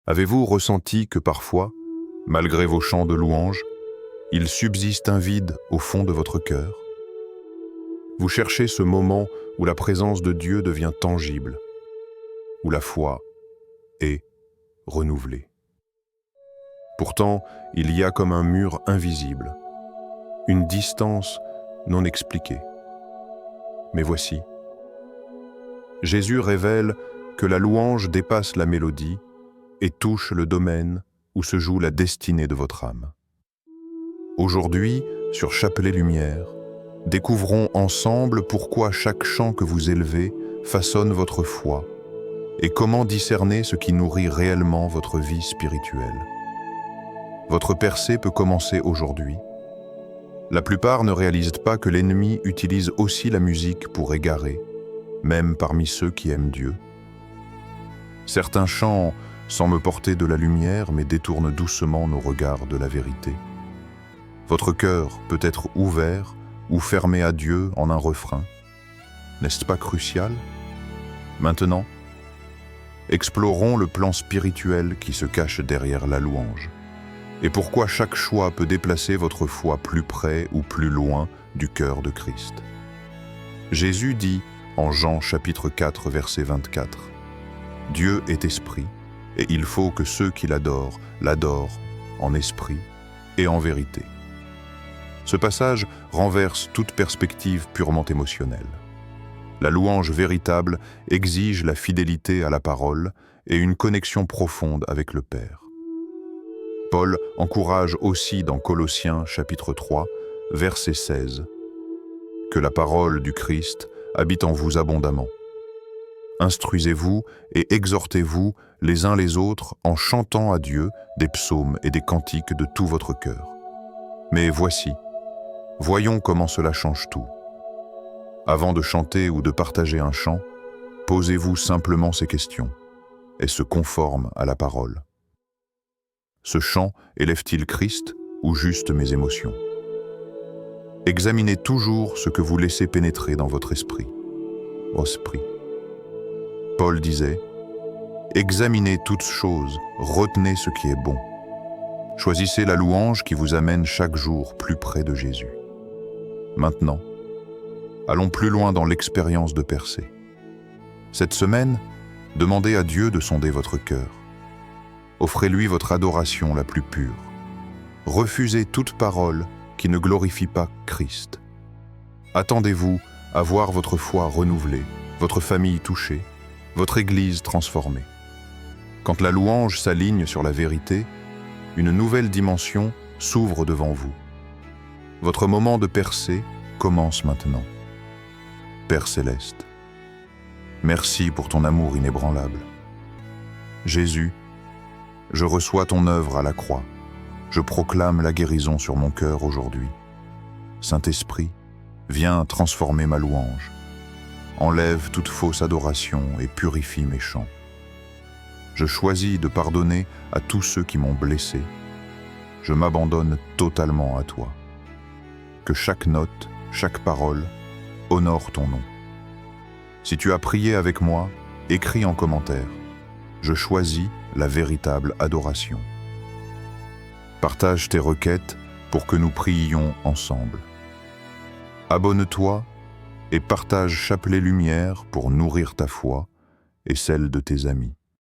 Avez-vous ressenti que parfois, malgré vos chants de louange, il subsiste un vide au fond de votre cœur? Vous cherchez ce moment où la présence de Dieu devient tangible, où la foi est renouvelée. Pourtant, il y a comme un mur invisible, une distance non expliquée. Mais voici, Jésus révèle que la louange dépasse la mélodie et touche le domaine où se joue la destinée de votre âme. Aujourd'hui, sur Chapelet Lumière, découvrons ensemble pourquoi chaque chant que vous élevez façonne votre foi et comment discerner ce qui nourrit réellement votre vie spirituelle. Votre percée peut commencer aujourd'hui. La plupart ne réalisent pas que l'ennemi utilise aussi la musique pour égarer, même parmi ceux qui aiment Dieu. Certains chants semblent porter de la lumière mais détournent doucement nos regards de la vérité. Votre cœur peut être ouvert ou fermé à Dieu en un refrain. N'est-ce pas crucial? Maintenant, explorons le plan spirituel qui se cache derrière la louange et pourquoi chaque choix peut déplacer votre foi plus près ou plus loin du cœur de Christ. Jésus dit en Jean chapitre 4 verset 24 « Dieu est esprit et il faut que ceux qui l'adorent en esprit et en vérité ». Ce passage renverse toute perspective purement émotionnelle. La louange véritable exige la fidélité à la parole et une connexion profonde avec le Père. Paul encourage aussi dans Colossiens chapitre 3, verset 16, « Que la parole du Christ habite en vous abondamment. Instruisez-vous et exhortez-vous les uns les autres en chantant à Dieu des psaumes et des cantiques de tout votre cœur. Mais voici, voyons comment cela change tout. Avant de chanter ou de partager un chant, posez-vous simplement ces questions. Est-ce conforme à la parole? Ce chant élève-t-il Christ ou juste mes émotions? Examinez toujours ce que vous laissez pénétrer dans votre esprit. Paul disait, « Examinez toutes choses, retenez ce qui est bon. Choisissez la louange qui vous amène chaque jour plus près de Jésus. » Maintenant, allons plus loin dans l'expérience de percée. Cette semaine, demandez à Dieu de sonder votre cœur. Offrez-lui votre adoration la plus pure. Refusez toute parole qui ne glorifie pas Christ. Attendez-vous à voir votre foi renouvelée, votre famille touchée, votre Église transformée. Quand la louange s'aligne sur la vérité, une nouvelle dimension s'ouvre devant vous. Votre moment de percée commence maintenant. Père céleste, merci pour ton amour inébranlable. Jésus, je reçois ton œuvre à la croix. Je proclame la guérison sur mon cœur aujourd'hui. Saint-Esprit, viens transformer ma louange. Enlève toute fausse adoration et purifie mes chants. Je choisis de pardonner à tous ceux qui m'ont blessé. Je m'abandonne totalement à toi. Que chaque note, chaque parole, honore ton nom. Si tu as prié avec moi, écris en commentaire. Je choisis la véritable adoration. Partage tes requêtes pour que nous prions ensemble. Abonne-toi et partage Chapelet Lumière pour nourrir ta foi et celle de tes amis.